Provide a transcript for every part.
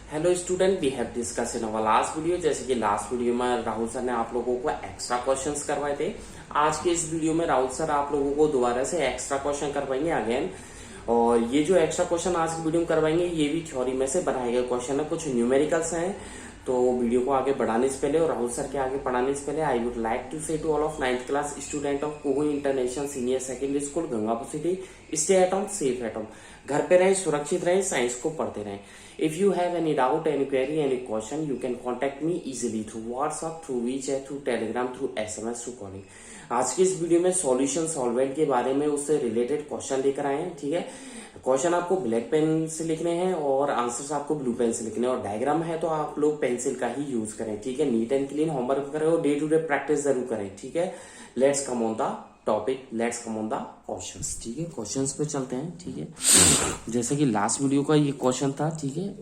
Hello student, we have discuss in our last video. जैसे कि last video में Rahul sir ने आप लोगों को एक्स्ट्रा क्वेश्चंस करवाए थे। आज के इस वीडियो में राहुल सर आप लोगों को दोबारा से एक्स्ट्रा क्वेश्चन करवाएंगे अगेन। और ये जो एक्स्ट्रा क्वेश्चन आज की वीडियो में करवाएंगे ये भी थ्योरी में से बनाए गए क्वेश्चन है, कुछ न्यूमेरिकल्स हैं। तो वीडियो को आगे बढ़ाने से पहले और राहुल सर के आगे पढ़ाने से पहले I would like to say to all of 9th class student of कोहू international senior secondary school Gangapur city, stay at home, safe at home. घर पे रहें, सुरक्षित रहें, साइंस को पढ़ते रहें। If you have any doubt, any query, any question, you can contact me easily through WhatsApp, through WeChat, through Telegram, through SMS, through calling। आज की इस वीडियो में सॉल्यूशन सॉल्वेंट के बारे में उससे रिलेटेड क्वेश्चन लेकर आए हैं। ठीक है, क्वेश्चन आपको ब्लैक पेन से लिखने हैं और आंसर्स आपको ब्लू पेन से लिखने हैं, और डायग्राम है तो आप लोग पेंसिल का ही यूज करें। ठीक है, नीट एंड क्लीन होमवर्क करें और डे टू डे प्रैक्टिस जरूर करें। ठीक है, let's come on the topic, let's come on the questions. ठीक है, क्वेश्चंस पे चलते हैं। ठीक है, जैसे कि लास्ट वीडियो का ये क्वेश्चन था। ठीक है,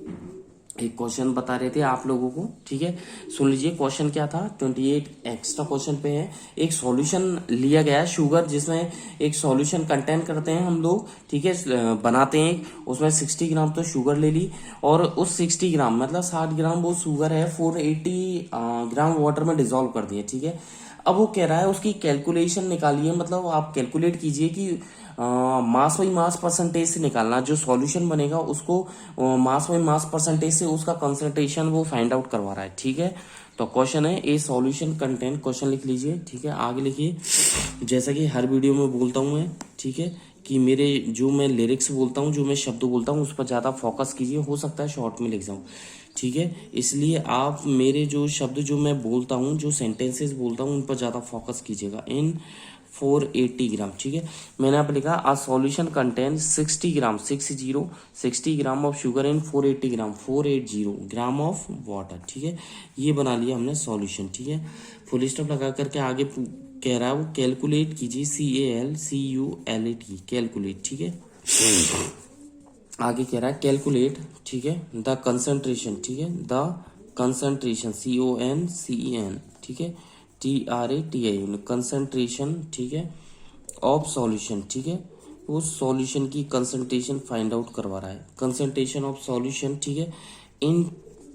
एक क्वेश्चन बता रहे थे आप लोगों को। ठीक है, सुन लीजिए क्वेश्चन क्या था। 28 एक्स्ट्रा क्वेश्चन पे है। एक सॉल्यूशन लिया गया है शुगर, जिसमें एक सॉल्यूशन कंटेन करते हैं हम लोग। ठीक है, बनाते हैं उसमें 60 ग्राम तो शुगर ले ली, और उस 60 ग्राम मतलब 60 ग्राम वो शुगर है 480 ग्राम वाटर में डिजोल्व कर दिए। ठीक है, अब वो कह रहा है उसकी कैलकुलेशन निकालिए, मतलब आप कैलकुलेट कीजिए कि मास बाई मास परसेंटेज से निकालना। जो सॉल्यूशन बनेगा उसको मास बाई मास परसेंटेज से उसका कंसंट्रेशन वो फाइंड आउट करवा रहा है। ठीक है, तो क्वेश्चन है ए सॉल्यूशन कंटेंट, क्वेश्चन लिख लीजिए। ठीक है, आगे लिखिए। जैसा कि हर वीडियो में बोलता हूं मैं, ठीक है, कि मेरे जो मैं लिरिक्स बोलता हूँ, जो मैं शब्द बोलता हूँ, उस पर ज्यादा फोकस कीजिए। हो सकता है शॉर्ट में लिख जाऊं। ठीक है, इसलिए आप मेरे जो शब्द जो मैं बोलता हूँ, जो सेंटेंसेस बोलता हूँ, उन पर ज्यादा फोकस कीजिएगा। इन 480 ग्राम। ठीक है, मैंने यहाँ पे लिखा a solution contain 60 gram 60 gram of sugar in 480 gram of water. ठीक है, ये बना लिया हमने सॉल्यूशन। ठीक है, फुल स्टॉप लगा करके आगे कह रहा है वो कैलकुलेट कीजिए, CALCULATE कैलकुलेट। ठीक है, आगे कह रहा है कैलकुलेट। ठीक है, द कंसंट्रेशन। ठीक है, द कंसंट्रेशन CONCEN। ठीक है, TRATI कंसंट्रेशन। ठीक है, ऑफ सॉल्यूशन। ठीक है, उस सॉल्यूशन की कंसंट्रेशन फाइंड आउट करवा रहा है। Concentration of solution. ठीक है, in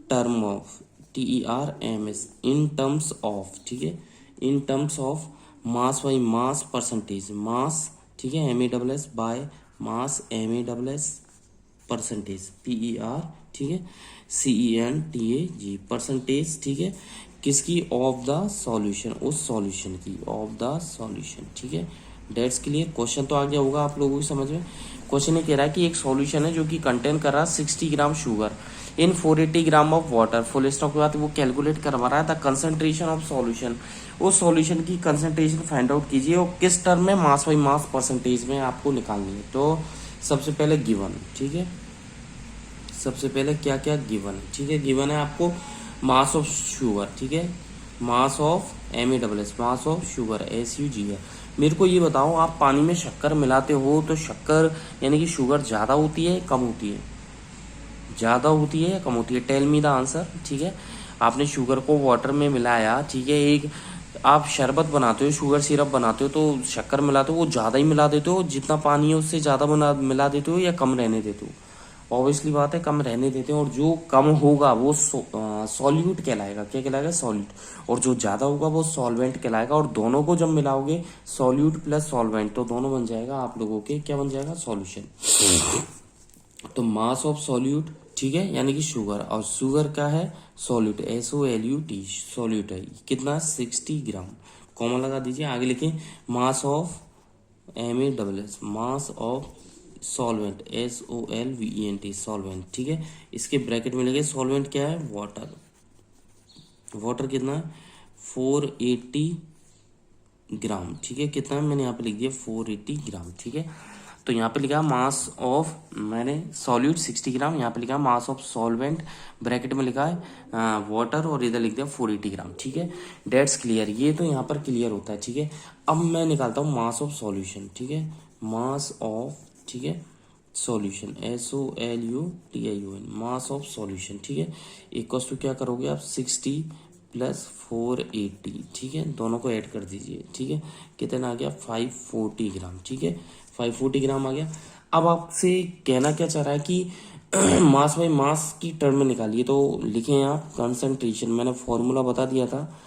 term of TERMS in terms of. ठीक है, in terms of mass by mass percentage, mass. ठीक है, MASS by mass, MASS percentage, PER। ठीक है, CENTAG परसेंटेज। ठीक है, किसकी? ऑफ द सॉल्यूशन, उस सॉल्यूशन की, ऑफ द सॉल्यूशन। ठीक है, डेट्स के लिए क्वेश्चन तो आ गया होगा आप लोगों की समझ में। क्वेश्चन ये कह रहा है कि एक सॉल्यूशन है जो कि कंटेन कर रहा है 60 gram sugar in 480 gram of water. Full stop के बाद वो कैलकुलेट करवा रहा है द कंसंट्रेशन ऑफ सॉल्यूशन, उस सॉल्यूशन की कंसंट्रेशन फाइंड आउट कीजिए, और किस टर्म में? मास बाई मास परसेंटेज में आपको निकालनी है। तो सबसे पहले गिवन। ठीक है, सबसे पहले क्या क्या गिवन है। ठीक है, गिवन है आपको मास ऑफ शुगर। ठीक है, mass of MASS, mass of sugar SUG है। मेरे को ये बताओ, आप पानी में शक्कर मिलाते हो तो शक्कर यानी कि शुगर ज्यादा होती है कम होती है? ज्यादा होती है या कम होती है? Tell me the answer. ठीक है, आपने शुगर को वाटर में मिलाया। ठीक है, एक आप शरबत बनाते हो, शुगर सिरप बनाते हो, तो शक्कर मिलाते हो, वो ज्यादा ही मिला देते हो? जितना पानी है उससे ज्यादा मिला देते हो या कम रहने देते हो? ऑब्वियसली बात है कम रहने देते हैं, और जो कम होगा वो सॉल्यूट कहलाएगा। क्या कहलाएगा? सॉल्यूट। और जो ज्यादा होगा वो सॉल्वेंट कहलाएगा। और दोनों को जब मिलाओगे, सॉल्यूट प्लस सॉल्वेंट, तो दोनों बन जाएगा आप लोगों के, क्या बन जाएगा? सॉल्यूशन। तो मास ऑफ सॉल्यूट। ठीक है, यानी कि शुगर, और शुगर का है सॉल्यूट, SOLUT सॉल्यूट है। कितना? 60 ग्राम। कॉमा लगा दीजिए, आगे लिखिए mass of MASS, mass of solvent, SOLVENT solvent. ठीक है, इसके ब्रैकेट में लिखे सॉल्वेंट क्या है? वाटर। वाटर कितना है? 480 ग्राम। ठीक है, कितना है? मैंने यहाँ पे लिख दिया 480 ग्राम। ठीक है, तो यहाँ पे लिखा मास ऑफ, मैंने सॉल्यूट 60 ग्राम, यहाँ पे लिखा मास ऑफ सॉल्वेंट, ब्रैकेट में लिखा है वाटर, और इधर लिख दिया 480 ग्राम। ठीक है, डेट्स क्लियर, ये तो यहाँ पर क्लियर होता है। ठीक है, अब मैं निकालता हूँ मास ऑफ सॉल्यूशन। ठीक है, मास ऑफ, ठीक है, solution SOLUTION, mass of solution. ठीक है, इक्वल टू क्या करोगे आप? 60 प्लस 480। ठीक है, दोनों को ऐड कर दीजिए। ठीक है, कितना आ गया? 540 ग्राम। ठीक है, 540 ग्राम आ गया। अब आपसे कहना क्या चाह रहा है कि मास बाई मास की टर्म में निकालिए, तो लिखें आप कंसंट्रेशन, मैंने फॉर्मूला बता दिया था,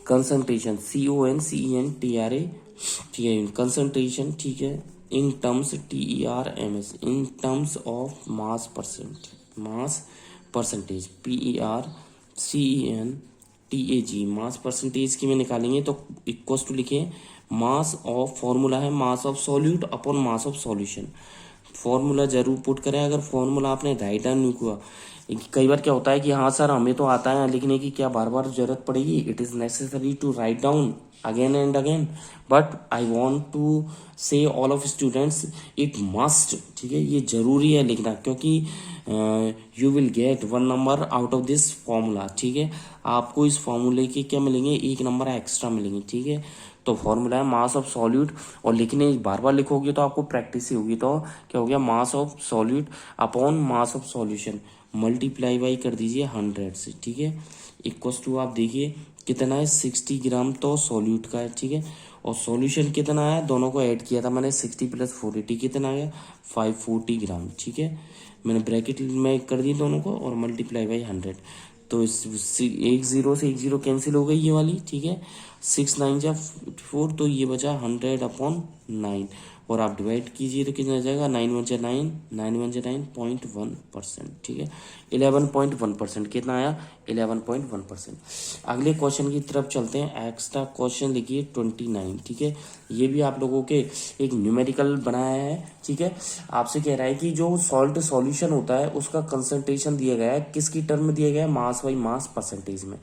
कंसंट्रेशन CONCENTRATION कंसंट्रेशन, ठीक है, in terms TERMS, in terms of mass percentage PERCENTAG, mass percentage की में निकालेंगे तो इक्वल टू लिखें मास ऑफ, फॉर्मूला है मास of solute upon mass of solution. Formula जरूर पुट करें, अगर फॉर्मूला आपने राइट डाउन नहीं हुआ, कई बार क्या होता है कि हाँ सर हमें तो आता है लिखने की, क्या बार बार जरूरत पड़ेगी, it is necessary to write down again and again, but I want to say all of students it must, ठीक है, ये जरूरी है लिखना, क्योंकि you will get 1 number out of this formula, ठीक है, आपको इस फॉर्मूले के क्या मिलेंगे, 1 नंबर एक्स्ट्रा मिलेंगे, ठीक है। तो फॉर्मूला है मास ऑफ सॉल्यूट, और लिखने बार बार लिखोगे तो आपको प्रैक्टिस ही होगी, तो क्या हो गया मास of solute upon mass of solution, multiply by कर दीजिए 100 से, ठीक है, इक्वल्स टू आप देखिए कितना है 60 ग्राम तो सॉल्यूट का है, ठीक है, और सॉल्यूशन कितना है, दोनों को ऐड किया था मैंने 60 + 480 कितना आ गया 540 ग्राम, ठीक है, मैंने ब्रैकेट में कर दी दोनों को और मल्टीप्लाई बाई 100, तो इस एक जीरो से एक जीरो कैंसिल हो गई ये वाली, ठीक है, 6 9 जा 4, तो ये बचा 100/9, और आप डिवाइड कीजिए तो कितना आ जाएगा 9 1 जा 9, 9 1 जा 9.1%, ठीक है, 11.1%, कितना आया 11.1%। अगले क्वेश्चन की तरफ चलते हैं, एक्स्ट्रा क्वेश्चन लिखिए 29, ठीक है, ये भी आप लोगों के एक न्यूमेरिकल बनाया है, ठीक है, आपसे कह रहा है कि जो सॉल्ट सॉल्यूशन होता है उसका कंसंट्रेशन दिया गया है, किसकी टर्म में दिया गया है, मास बाई मास परसेंटेज में।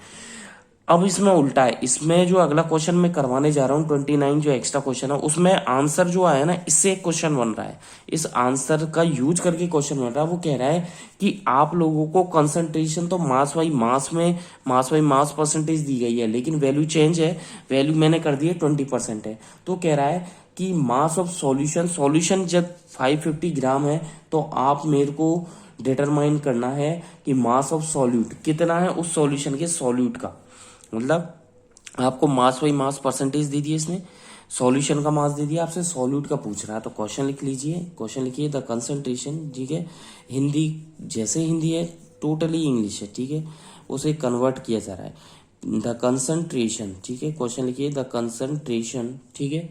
अब इसमें उल्टा है, इसमें जो अगला क्वेश्चन मैं करवाने जा रहा हूँ 29 जो एक्स्ट्रा क्वेश्चन है उसमें आंसर जो आया ना, इससे एक क्वेश्चन बन रहा है, इस आंसर का यूज करके क्वेश्चन बन रहा है, वो कह रहा है कि आप लोगों को कंसंट्रेशन तो मास बाई मास में मास बाई मास परसेंटेज दी गई है, लेकिन वैल्यू चेंज है, वैल्यू मैंने कर दी है 20% है, तो कह रहा है कि मास ऑफ सॉल्यूशन जब 550 ग्राम है, तो आप मेरे को डिटरमाइन करना है कि मास ऑफ सॉल्यूट कितना है उस सॉल्यूशन के सॉल्यूट का, मतलब आपको मास बाई मास परसेंटेज दे दिए इसने, सॉल्यूशन का मास दे दिया, आपसे सॉल्यूट का पूछ रहा है, तो क्वेश्चन लिख लीजिए, क्वेश्चन लिखिए द कंसंट्रेशन, ठीक है, हिंदी जैसे हिंदी है टोटली इंग्लिश है, ठीक है, उसे कन्वर्ट किया जा रहा है, द कंसंट्रेशन, ठीक है, क्वेश्चन लिखिए द कंसंट्रेशन, ठीक है,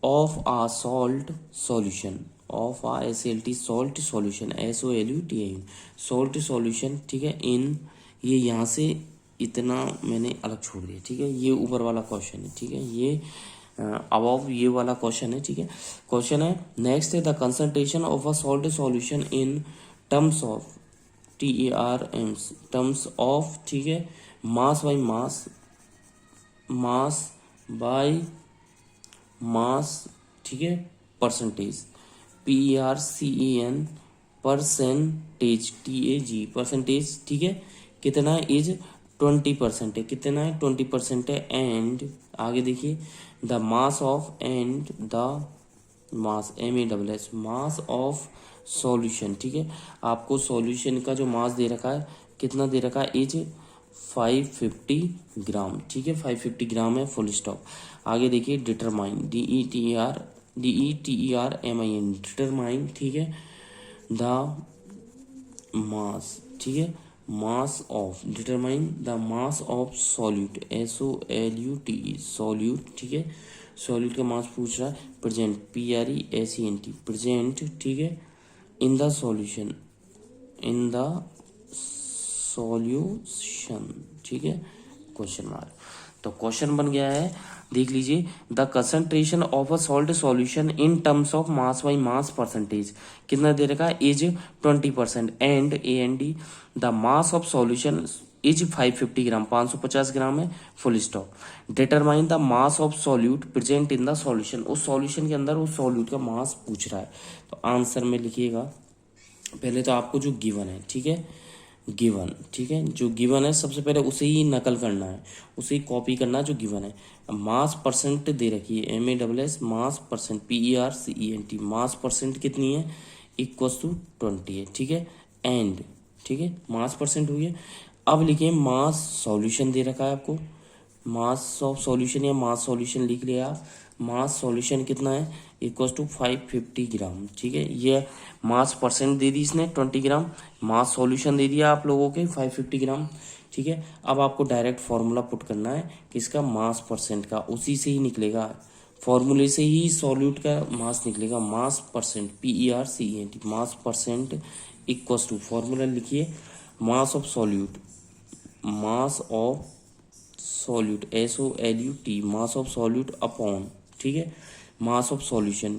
of a salt solution, of a SALT salt solution SOLUT salt solution, ठीक है, इन, ये यहाँ से इतना मैंने अलग छोड़ दिया, ठीक है, ये ऊपर वाला क्वेश्चन है, ठीक है, ये अबव ये वाला क्वेश्चन है, ठीक है, क्वेश्चन है नेक्स्ट है the concentration of a salt solution in terms of TERMS, terms of, ठीक है, मास बाई मास, मास बाई मास, ठीक है, percentage PERCEN percentage TAG percentage, ठीक है, कितना इज 20% है, कितना है 20% है, एंड आगे देखिए the mass of and the mass MASS mass of solution, ठीक है, आपको सॉल्यूशन का जो मास दे रखा है कितना दे रखा है इज 550 ग्राम, ठीक है, 550 ग्राम है, फुल स्टॉप। आगे देखिए डिटरमाइन DETERMIN डिटरमाइन, ठीक है, द मास, ठीक है, mass of, determine the mass of solute SOLUT solute, ठीक है, सॉल्यूट का मास पूछ रहा है, प्रेजेंट PRESENT प्रेजेंट, ठीक है, in the solution, in the solution, ठीक है, क्वेश्चन मार्क, तो क्वेश्चन बन गया है, देख लीजिए the concentration of a salt solution in terms of mass by mass percentage, कितना दे रखा है is 20%, and AND the mass of solution is 550 ग्राम, 550 ग्राम है, full stop. Determine the mass of solute present in the solution, उस solution के अंदर उस solute का मास पूछ रहा है, तो आंसर में लिखिएगा पहले तो आपको जो गिवन है, ठीक है, गिवन, ठीक है, जो गिवन है सबसे पहले उसे ही नकल करना है, उसे ही कॉपी करना है जो गिवन है। मास परसेंट दे रखी है MASS मास परसेंट PERCENT मास परसेंट कितनी है इक्वल्स टू 20 है, ठीक है, एंड, ठीक है, मास परसेंट हुई है। अब लिखिए मास सॉल्यूशन दे रखा है आपको, मास ऑफ सॉल्यूशन या मास सॉल्यूशन लिख लिया आप, मास सॉल्यूशन कितना है, इक्वल्स टू 550 ग्राम। ठीक है, ये मास परसेंट दे दी इसने 20 ग्राम, मास सॉल्यूशन दे दिया आप लोगों के 550 ग्राम। ठीक है, अब आपको डायरेक्ट फॉर्मूला पुट करना है किसका, मास परसेंट का, उसी से ही निकलेगा, फॉर्मूले से ही सॉल्यूट का मास निकलेगा, mass percent, PERCENT, mass percent equals to, formula लिखिए, mass of solute, mass of solute, SOLUT, mass of solute upon, ठीक है, मास ऑफ सॉल्यूशन।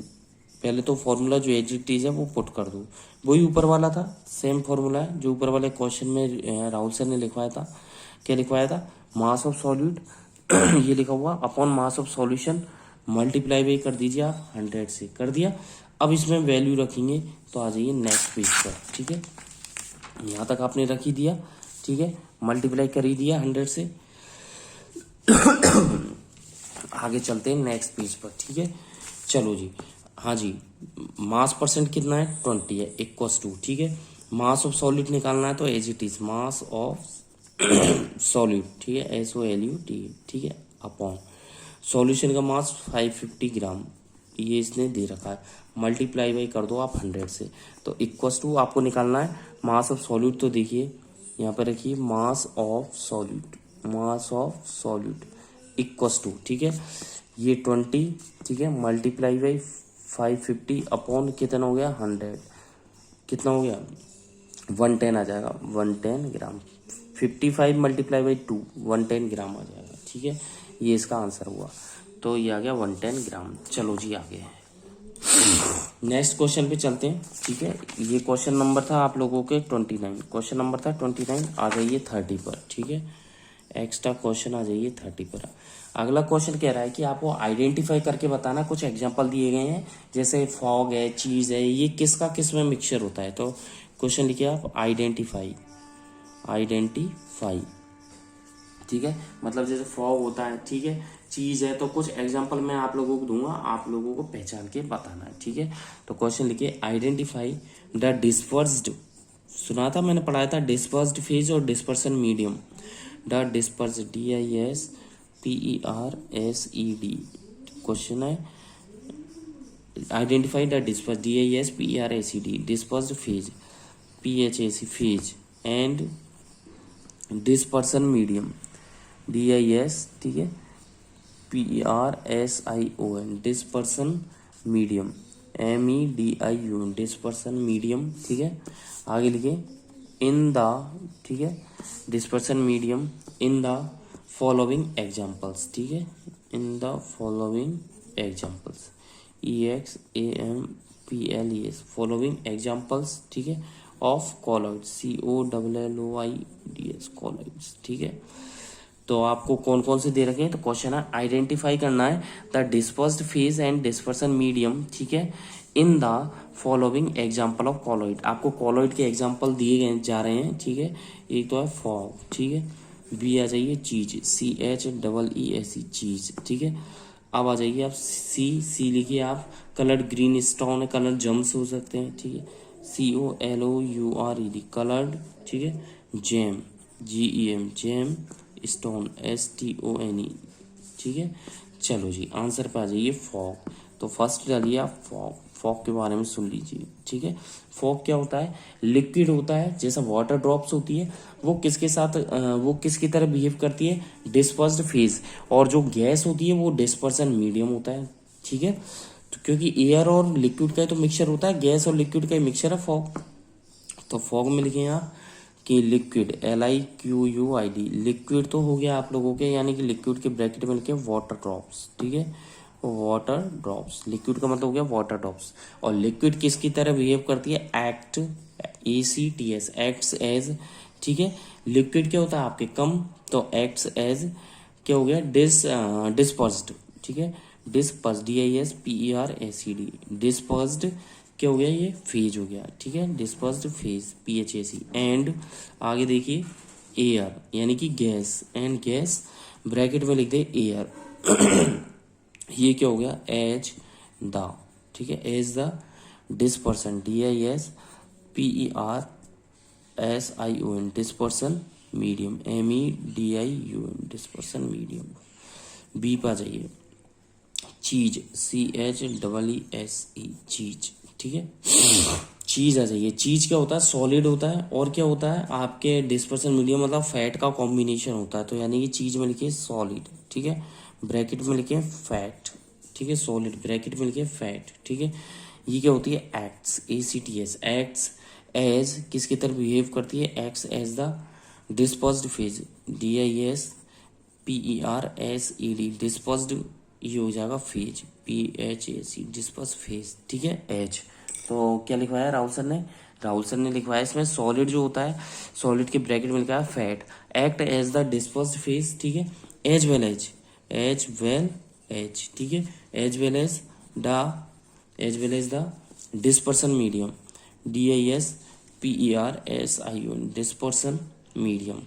पहले तो फॉर्मूला जो एज इट इज है वो पुट कर दो, वही ऊपर वाला था, सेम फॉर्मूला है जो ऊपर वाले क्वेश्चन में राहुल सर ने लिखवाया था। क्या लिखवाया था, मास ऑफ सॉल्यूट ये लिखा हुआ upon mass of solution, multiply by कर दीजिए आप 100 से, कर दिया। अब इसमें वैल्यू रखेंगे तो आ जाइए नेक्स्ट पेज पर। ठीक है, यहाँ तक आपने रख ही दिया। ठीक है, मल्टीप्लाई कर ही दिया 100 से। आगे चलते हैं नेक्स्ट पेज पर। ठीक है, चलो जी, हाँ जी, मास परसेंट कितना है 20 है, इक्वल्स टू, ठीक है, मास ऑफ सॉलिड निकालना है तो as it is mass of solid, ठीक है, SOLUT, ठीक है, अपॉन सॉल्यूशन का मास 550 ग्राम, ये इसने दे रखा है, मल्टीप्लाई बाई कर दो आप 100 से, तो इक्वल्स टू आपको निकालना है मास ऑफ सॉल्यूट। तो देखिए यहाँ पर रखिए mass of solute, mass of solute equals to, ठीक है, ये 20, ठीक है, मल्टीप्लाई बाई 550 अपॉन कितना हो गया 100, कितना हो गया 110 आ जाएगा, 110 ग्राम, 55 मल्टीप्लाई बाई 2 110 ग्राम आ जाएगा। ठीक है, ये इसका आंसर हुआ, तो ये आ गया 110 ग्राम। चलो जी आगे नेक्स्ट क्वेश्चन पे चलते हैं। ठीक है, ये क्वेश्चन नंबर था आप लोगों के 29, क्वेश्चन नंबर था 29, आ जाइए 30 पर। ठीक है, एक्स्ट्रा क्वेश्चन आ जाइए 30 पर। अगला क्वेश्चन कह रहा है कि आपको आइडेंटिफाई करके बताना, कुछ एग्जांपल दिए गए हैं जैसे फॉग है, चीज है, ये किसका किस में मिक्सचर होता है। तो क्वेश्चन लिखिए आप आइडेंटिफाई, आइडेंटिफाई, ठीक है, मतलब जैसे फॉग होता है, ठीक है, चीज है, तो कुछ एग्जांपल मैं आप लोगों को दूंगा, आप लोगों को पहचान के बताना है। ठीक है, तो क्वेश्चन लिखिए आइडेंटिफाई द डिस्पर्स्ड, सुना था मैंने, पढ़ाया था, डिस्पर्स्ड फेज और dispersion medium, the dispersed, DISPERSED, question है identify the disperse, DISPERSED, dispersed phase, PHAC phase, and dispersion medium, DIS, ठीक है, PERSION, dispersion medium, MEDIUM, dispersion medium. ठीक है, आगे लिखे इन द, ठीक है, dispersion medium in the following examples, ठीक है, in the following examples, EXAMPLES, following examples, ठीक है, ऑफ कॉलॉइड्स, COLLOIDS, कॉलॉइड्स। ठीक है, तो आपको कौन कौन से दे रखे हैं, तो क्वेश्चन है आइडेंटिफाई करना है the dispersed phase and dispersion medium, ठीक है, in the following example of colloid. आपको कॉलॉइड के एग्जाम्पल दिए गए जा रहे हैं। ठीक है, एक तो है फॉग, ठीक है, बी आ जाइए चीज, CHEESE, चीज। ठीक है, अब आ जाइए आप सी लिखिए आप, कलर्ड ग्रीन स्टोन है, कलर जम्स हो सकते हैं। ठीक है, COLOURED, कलर्ड, ठीक है, gem, GEM, gemstone, STONE। ठीक है, चलो जी आंसर पे आ जाइए फॉग। तो फर्स्ट डालिए आप फॉग, फॉग के बारे में सुन लीजिए। ठीक है, फॉग क्या होता है, लिक्विड होता है, जैसा वाटर ड्रॉप्स होती है, वो किसके साथ वो किसकी तरह बिहेव करती है, डिस्पर्स्ड फेज, और जो गैस होती है वो डिस्पर्सन मीडियम होता है। ठीक है, तो क्योंकि एयर और लिक्विड का तो मिक्सचर होता है, गैस और लिक्विड का मिक्सचर है फॉग। तो फॉग में लिखे यहाँ कि लिक्विड, LIQUID, लिक्विड तो हो गया आप लोगों के, यानी कि लिक्विड के ब्रैकेट में लिखे वाटर ड्रॉप्स। ठीक है, वाटर ड्रॉप्स, लिक्विड का मतलब हो गया वाटर ड्रॉप्स, और लिक्विड किसकी तरह बिहेव करती है, एक्ट, ACTS, एक्ट्स एज, ठीक है, लिक्विड क्या होता है आपके कम, तो एक्ट्स एज क्या हो गया, डिस्पर्स्ड, ठीक है, डिस्पर्स्ड, DISPERSED, डिस्पर्स्ड क्या हो गया, ये फेज हो गया। ठीक है, डिस्पर्स्ड फेज, PHAC, एंड आगे देखिए एयर, यानी कि गैस, एंड गैस ब्रैकेट में लिख दे एयर, ये क्या हो गया, एज द, ठीक है, as the dispersion, DISPERSION, dispersion medium, MEDIUM, dispersion medium. B पर जाइए, चीज, CHEESE, चीज, ठीक है। चीज आ जाइए। चीज क्या होता है? सॉलिड होता है। और क्या होता है? आपके डिस्पर्सन मीडियम मतलब फैट का कॉम्बिनेशन होता है। तो यानी कि चीज में लिखिए सॉलिड, ठीक है, ब्रैकेट में लिखिए फैट, ठीक है, सॉलिड ब्रैकेट में लिखिए फैट, ठीक है। ये क्या होती है? एक्ट्स, ACTS, एक्ट्स एज, किसकी तरह बिहेव करती है? Acts as the dispersed phase, DISPERSED, dispersed, ये हो जाएगा फेज, PHAC, डिस्पर्स फेज, ठीक है, एज। तो क्या लिखवाया राहुल सर ने? राहुल सर ने लिखवाया इसमें सॉलिड जो होता है, सॉलिड के ब्रैकेट में लिखा है fat, act as the dispersed phase, ठीक है, एज वेल एज, ठीक है, as well as the dispersion medium, DISPERSION, dispersion medium,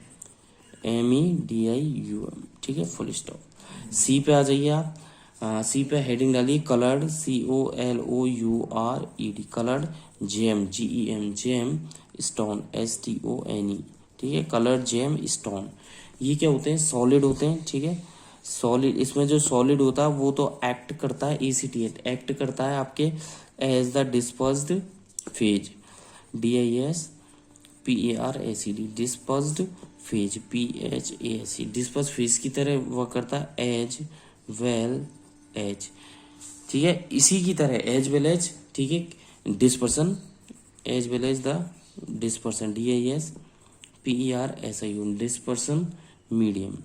MEDIUM, ठीक है, फुल स्टॉप। सी पे आ जाइए आप। सी पे हेडिंग डालिए coloured, COLOURED, coloured, gem, GEM stone, STONE, ठीक है, कलर्ड जेम स्टोन। ये क्या होते हैं? सॉलिड होते हैं, ठीक है, सॉलिड। इसमें जो सॉलिड होता है वो तो एक्ट करता है, ACTS एक्ट करता है आपके as the dispersed phase, DISPERSED, dispersed phase, PHAC, disperse phase की तरह वह करता है, एज वेल एज, ठीक है, इसी की तरह एज वेल एज, ठीक है, dispersion, as well as the dispersion, DISPERSION, dispersion medium,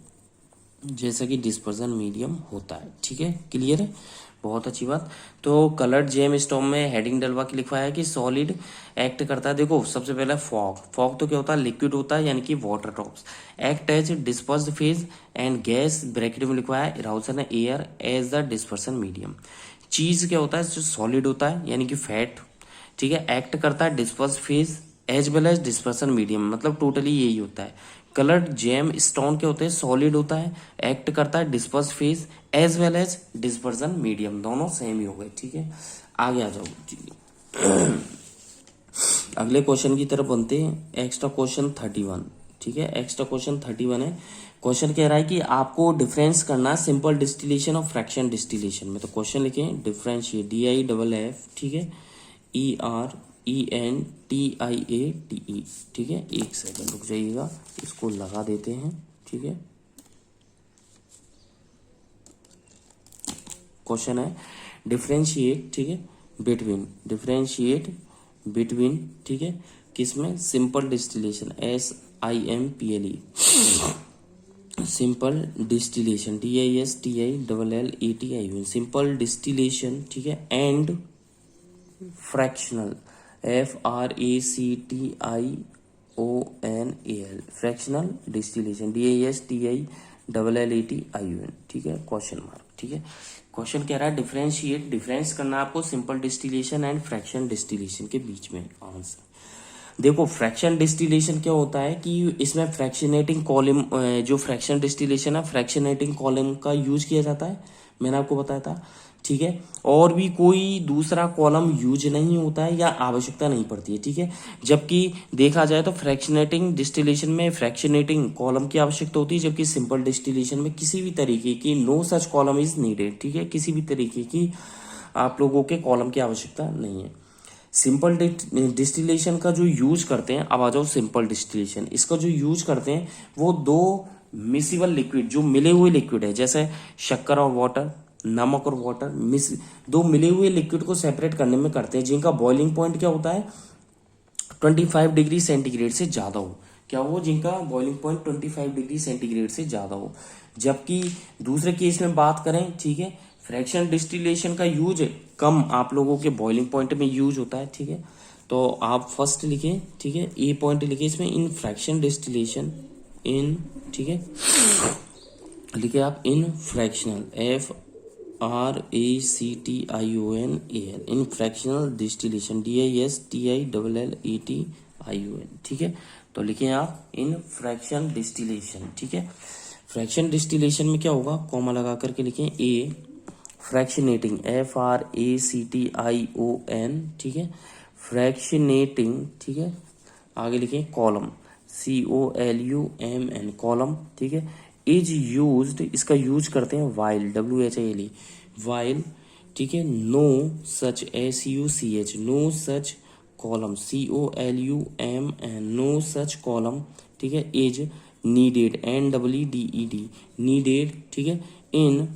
जैसा कि डिस्पर्सन मीडियम होता है, ठीक है, क्लियर है, बहुत अच्छी बात। तो कलर्ड जेम स्टोन में हेडिंग डलवा के लिखवाया है कि सॉलिड एक्ट करता है। देखो सबसे पहले फॉग, फॉग तो क्या होता है? लिक्विड होता है, यानी कि water drops, act as dispersed phase and gas, bracket में लिखवाया है राहुल सर ने, air as the dispersion medium. चीज क्या होता है? जो सॉलिड होता है, यानी कि फैट, ठीक है, एक्ट करता है disperse phase as well as dispersion medium, मतलब टोटली यही होता है। कलर्ड जेम स्टोन क्या होते हैं? सॉलिड होता है, एक्ट करता है disperse phase as well as dispersion medium, दोनों सेम ही हो गए, ठीक है। आगे आ जाओ, अगले क्वेश्चन की तरफ बनते हैं। एक्स्ट्रा क्वेश्चन 31, ठीक है, एक्स्ट्रा क्वेश्चन 31 है। क्वेश्चन कह रहा है कि आपको डिफरेंस करना है सिंपल डिस्टिलेशन और फ्रैक्शन डिस्टिलेशन में। तो क्वेश्चन लिखें डिफरेंशिएट, DIFF, ठीक है, ERENTIATE, ठीक है। एक सेकंड रुक जाइएगा, इसको लगा देते हैं, ठीक है। क्वेश्चन है डिफरेंशिएट, ठीक है, बिटवीन, ठीक है, किसमें? Simple distillation, SIMPLE, simple distillation, DISTILLATION, simple distillation, ठीक है, and fractional, FRACTIONAL, fractional distillation, DISTILLATION, ठीक है, क्वेश्चन मार्क, ठीक है। क्वेश्चन कह रहा है डिफरेंशिएट, डिफरेंस करना है आपको simple distillation and fraction distillation के बीच में। आंसर देखो, फ्रैक्शन डिस्टिलेशन क्या होता है कि इसमें फ्रैक्शनेटिंग कॉलम, जो फ्रैक्शन डिस्टिलेशन है, फ्रैक्शनेटिंग कॉलम का यूज किया जाता है, मैंने आपको बताया था, ठीक है। और भी कोई दूसरा कॉलम यूज नहीं होता है या आवश्यकता नहीं पड़ती है, ठीक है। जबकि देखा जाए तो फ्रैक्शनेटिंग डिस्टिलेशन में फ्रैक्शनेटिंग कॉलम की आवश्यकता होती है, जबकि सिंपल डिस्टिलेशन में किसी भी तरीके की no such column is needed, ठीक है, किसी भी तरीके की आप लोगों के कॉलम की आवश्यकता नहीं है। सिंपल डिस्टिलेशन का जो यूज करते हैं, अब आ जाओ सिंपल डिस्टिलेशन, इसका जो यूज करते हैं वो दो मिसिबल लिक्विड, जो मिले हुए लिक्विड है, जैसे शक्कर और वाटर, नमक और वाटर, दो मिले हुए लिक्विड को सेपरेट करने में करते हैं, जिनका बॉइलिंग पॉइंट क्या होता है? 25 डिग्री सेंटीग्रेड से ज्यादा हो। क्या हो? जिनका बॉइलिंग पॉइंट 25 डिग्री सेंटीग्रेड से ज्यादा हो। जबकि दूसरे केस में बात करें, ठीक है, फ्रैक्शन डिस्टिलेशन का यूज कम आप लोगों के बॉइलिंग पॉइंट में यूज होता है, ठीक है। तो आप फर्स्ट लिखें, ठीक है, ए पॉइंट लिखे इसमें, इन फ्रैक्शन डिस्टिलेशन, इन, ठीक है, लिखे आप इन फ्रैक्शनल, FRACTIONAL, इन फ्रैक्शनल डिस्टिलेशन, DISTILLATION, ठीक है। तो लिखे आप इन फ्रैक्शन डिस्टिलेशन, ठीक है। फ्रैक्शन डिस्टिलेशन में क्या होगा? कॉमा लगा करके लिखें ए, फ्रैक्शनेटिंग, FRACTION, ठीक है, फ्रैक्शनेटिंग, ठीक है। आगे लिखें कॉलम, COLUMN, कॉलम, ठीक है, इज यूज्ड, इसका यूज करते हैं वाइल, WHILE, वाइल, ठीक है, no such SUCH, no such column COLUMN, no such column, ठीक है, इज नीडेड NEEDED, नीडेड, ठीक है, in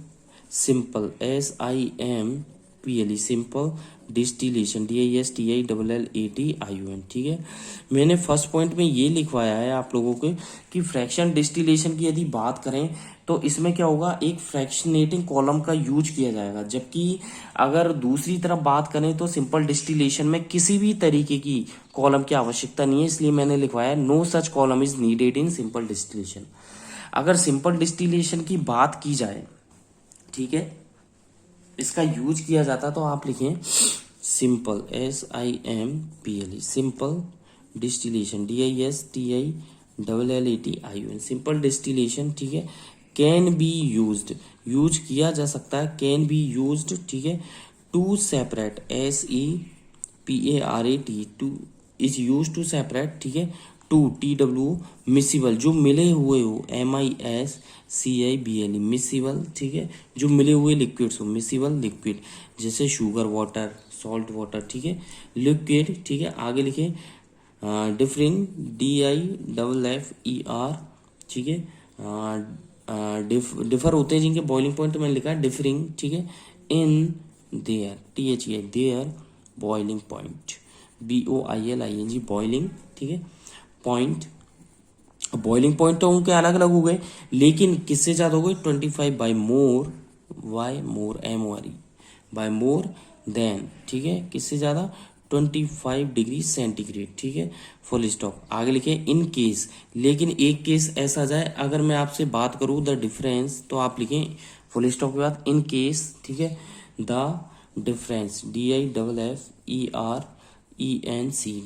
simple SIMPLE, simple distillation DISTILLATION, ठीक है। मैंने फर्स्ट पॉइंट में ये लिखवाया है आप लोगों को कि फ्रैक्शन डिस्टिलेशन की यदि बात करें तो इसमें क्या होगा, एक फ्रैक्शनेटिंग कॉलम का यूज किया जाएगा, जबकि अगर दूसरी तरफ बात करें तो सिंपल डिस्टिलेशन में किसी भी तरीके की कॉलम की आवश्यकता नहीं है, इसलिए मैंने लिखवाया no such column is needed in simple distillation. अगर सिंपल डिस्टिलेशन की बात की जाए, ठीक है, इसका यूज किया जाता तो आप लिखें simple SIMPLE, simple distillation DISTILLATION, simple distillation, ठीक है, कैन बी यूज्ड, यूज किया जा सकता है, कैन बी यूज्ड, ठीक है, to separate SEPARAT, to is use to separate, ठीक है, टू TW मिसिबल, जो मिले हुए हो MISCIBLE, मिसिबल, ठीक है, जो मिले हुए लिक्विड्स हो, मिसिबल लिक्विड, जैसे शुगर वाटर, सॉल्ट वाटर, ठीक है, लिक्विड, ठीक है। आगे लिखे डिफरिंग DIFFER, ठीक है, डिफर होते हैं जिनके बॉइलिंग पॉइंट, तो मैंने लिखा है डिफरिंग, ठीक है, in their THE there boiling point BOILING boiling, ठीक है, पॉइंट। बॉइलिंग पॉइंट तो उनके अलग अलग हो गए, लेकिन किससे ज्यादा हो गए 25 बाय मोर, वाई मोर MORE बाय मोर देन, ठीक है, किससे ज्यादा 25 डिग्री सेंटीग्रेड, ठीक है, फुल स्टॉप। आगे लिखे इन केस, लेकिन एक केस ऐसा जाए, अगर मैं आपसे बात करूं द डिफरेंस, तो आप लिखें फुल स्टॉप के बाद इन केस, ठीक है, the difference DIFFERENC,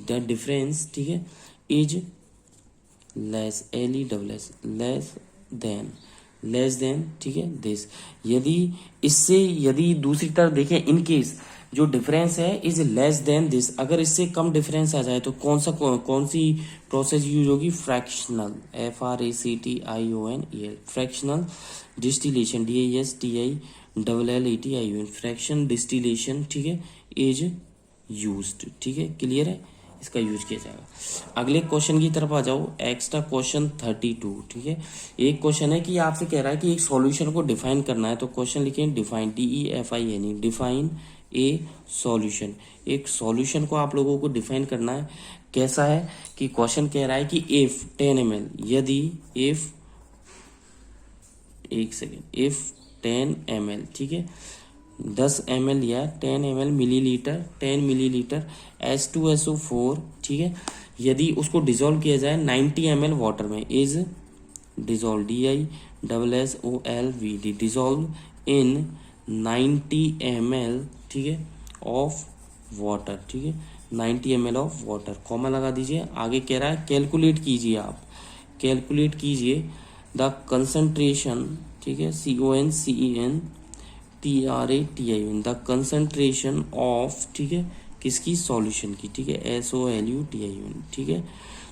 the difference, ठीक है, is less LESS, less than, ठीक है, दिस। यदि इससे, यदि दूसरी तरफ देखें इन केस जो डिफरेंस है इज लेस देन दिस, अगर इससे कम डिफरेंस आ जाए तो कौन सी प्रोसेस यूज होगी, fractional FRACTION, fractional distillation DISTILLATION, fraction distillation, ठीक है, इज यूज्ड, ठीक है, क्लियर है, इसका यूज किया जाएगा। अगले क्वेश्चन की तरफ आ जाओ, एक्स्ट्रा क्वेश्चन 32, ठीक है। एक क्वेश्चन है कि आपसे कह रहा है कि एक सॉल्यूशन को डिफाइन करना है, तो क्वेश्चन लिखें define DEFIN, define a solution. एक सॉल्यूशन को आप लोगों को डिफाइन करना है, कैसा है कि क्वेश्चन कह रहा है कि इफ 10 ml, यदि इफ, एक सेकेंड, इफ 10 ml, ठीक है, 10 ml या 10 ml मिलीलीटर, 10 मिलीलीटर H2SO4, ठीक है, यदि उसको डिजोल्व किया जाए 90 ml वाटर में, is dissolve DISSOLVD, dissolve in 90 ml, ठीक है, ऑफ वाटर, ठीक है, 90 ml ऑफ वाटर, कॉमा लगा दीजिए। आगे कह रहा है कैलकुलेट कीजिए, आप कैलकुलेट कीजिए द कंसंट्रेशन, ठीक है, CONCENTRATION, द कंसंट्रेशन ऑफ, ठीक है, किसकी, सॉल्यूशन की, ठीक है, SOLUTION, ठीक है।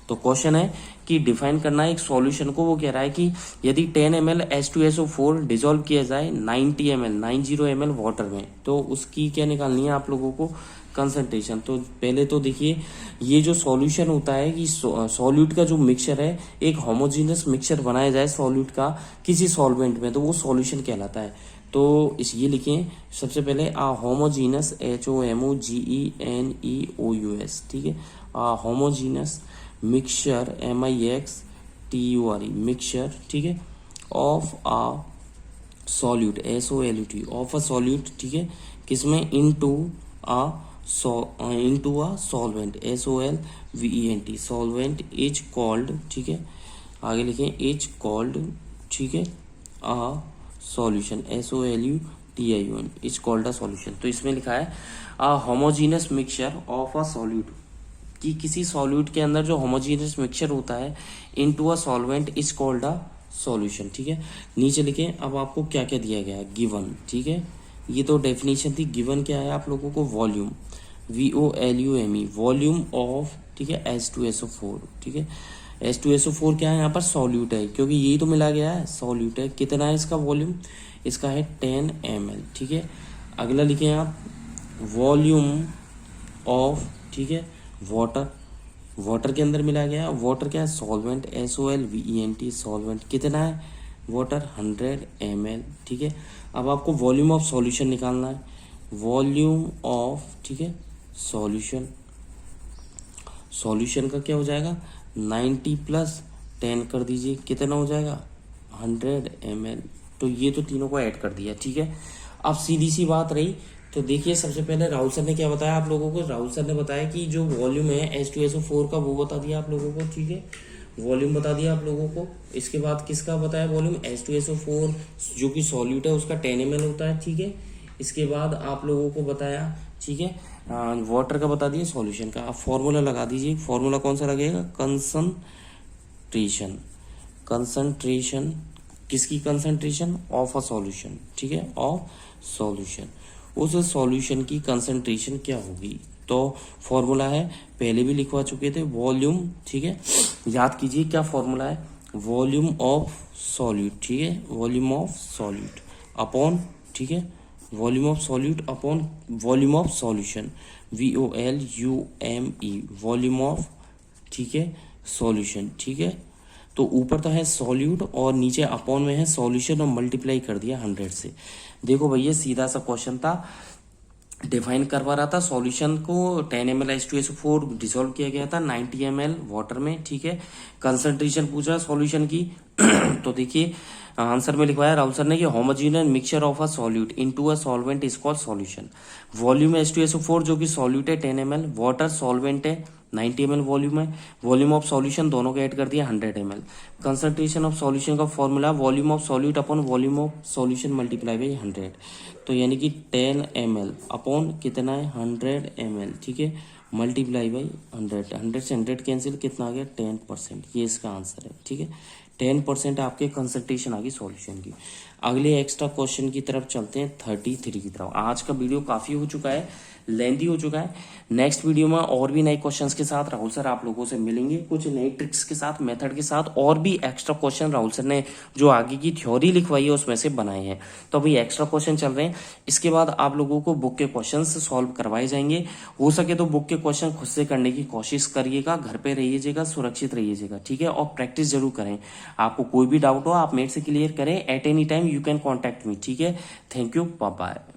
तो क्वेश्चन है कि डिफाइन करना है एक सॉल्यूशन को, वो कह रहा है कि यदि 10 ml H2SO4 डिजोल्व किया जाए 90 ml वाटर में, तो उसकी क्या निकालनी है आप लोगों को, कंसंट्रेशन। तो पहले तो देखिए ये जो सॉल्यूशन होता है कि सॉल्यूट का जो मिक्सचर है, एक होमोजेनियस मिक्सचर बनाया जाए सॉल्यूट का किसी सॉल्वेंट में, तो वो सॉल्यूशन कहलाता है। तो इस ये लिखें सबसे पहले होमोजीनस HOMOGENEOUS, ठीक है, होमोजीनस मिक्सचर MIXTURE, मिक्सचर, ठीक है, of a solute SOLUT, of a solute, ठीक है, किसमें, into a solvent SOLVENT, solvent is called, ठीक है, आगे लिखें इज कॉल्ड, ठीक है, a solution SOLUTION, is called a solution. तो इसमें लिखा है a homogeneous mixture of a solute, कि किसी सॉल्यूट के अंदर जो होमोजीनियस मिक्सचर होता है into a solvent is called a solution, ठीक है। नीचे लिखें अब आपको क्या क्या दिया गया है, गिवन, ठीक है, ये तो डेफिनेशन थी, गिवन क्या है आप लोगों को, वॉल्यूम VOLUME, वॉल्यूम ऑफ, ठीक है, H2SO4, ठीक है, H2SO4 क्या है यहाँ पर, सॉल्यूट है, क्योंकि यही तो मिला गया है, सॉल्यूट है। कितना है इसका वॉल्यूम, इसका है 10 ml, ठीक है। अगला लिखें आप, वॉल्यूम ऑफ, ठीक है, वाटर, वाटर के अंदर मिला गया, वाटर क्या है, सॉल्वेंट, SOLVENT, सॉल्वेंट। कितना है वाटर, 100 ml, ठीक है। अब आपको वॉल्यूम ऑफ सॉल्यूशन निकालना है, वॉल्यूम ऑफ, ठीक है, सॉल्यूशन, सॉल्यूशन का क्या हो जाएगा, 90 प्लस 10 कर दीजिए, कितना हो जाएगा, 100 ml। तो ये तो तीनों को ऐड कर दिया, ठीक है। अब सीधी सी बात रही, तो देखिए सबसे पहले राहुल सर ने क्या बताया आप लोगों को, राहुल सर ने बताया कि जो वॉल्यूम है H2SO4 का वो बता दिया आप लोगों को, ठीक है, वॉल्यूम बता दिया आप लोगों को। इसके बाद किसका बताया वॉल्यूम, H2SO4 जो कि सॉल्यूट है उसका 10 ml होता है, ठीक है। इसके बाद आप लोगों को बताया, ठीक है, वाटर का बता दिया, सॉल्यूशन का। आप फॉर्मूला लगा दीजिए, फॉर्मूला कौन सा लगेगा, कंसंट्रेशन, कंसंट्रेशन किसकी, कंसंट्रेशन ऑफ अ सॉल्यूशन, ठीक है, ऑफ सॉल्यूशन, उस सॉल्यूशन की कंसंट्रेशन क्या होगी। तो फॉर्मूला है, पहले भी लिखवा चुके थे, वॉल्यूम, ठीक है, याद कीजिए क्या फॉर्मूला है, वॉल्यूम ऑफ सॉल्यूट, ठीक है, वॉल्यूम ऑफ सॉल्यूट अपॉन, ठीक है, volume of solute upon volume of solution, VOLUME, volume of, ठीक है, सॉल्यूशन, ठीक है। तो ऊपर तो है सॉल्यूट और नीचे अपॉन में है सॉल्यूशन और मल्टीप्लाई कर दिया 100 से। देखो भैया सीधा सा क्वेश्चन था, डिफाइन करवा रहा था सॉल्यूशन को, 10 ml H2SO4 डिसॉल्व किया गया था 90 ml वाटर में, ठीक है। कंसंट्रेशन पूछ रहा सॉल्यूशन की तो देखिए आंसर में लिखवाया राहुल सर ने कि homogeneous mixture of a solute into a solvent is called solution. Volume H2SO4 जो कि सॉल्यूट है 10 ml, वाटर सॉल्वेंट है 90 ml वॉल्यूम है, वॉल्यूम ऑफ सॉल्यूशन दोनों को ऐड कर दिया 100 ml। कंसंट्रेशन ऑफ सॉल्यूशन का formula volume of solute upon volume of solution multiply by 100, तो यानी कि 10 ml अपॉन कितना है 100 ml, ठीक है, मल्टीप्लाई बाई 100, 100 से 100 कैंसिल, कितना आ गया 10%, ये इसका आंसर है, ठीक है। 10% आपके कंसंट्रेशन आ गई सॉल्यूशन की। अगले एक्स्ट्रा क्वेश्चन की तरफ चलते हैं 33 की तरफ। आज का वीडियो काफी हो चुका है, लेंथी हो चुका है। नेक्स्ट वीडियो में और भी नए क्वेश्चंस के साथ राहुल सर आप लोगों से मिलेंगे, कुछ नई ट्रिक्स के साथ, मेथड के साथ, और भी एक्स्ट्रा क्वेश्चन राहुल सर ने जो आगे की थ्योरी लिखवाई है उसमें से बनाए हैं। तो अभी एक्स्ट्रा क्वेश्चन चल रहे हैं, इसके बाद आप लोगों को बुक के क्वेश्चन सॉल्व करवाए जाएंगे। हो सके तो बुक के क्वेश्चन खुद से करने की कोशिश करिएगा, घर पे रहिएगा, सुरक्षित रहिएगा, ठीक है, और प्रैक्टिस जरूर करें। आपको कोई भी डाउट हो आप मेरे से क्लियर करें, at any time you can contact me, ठीक है। Thank you, bye bye.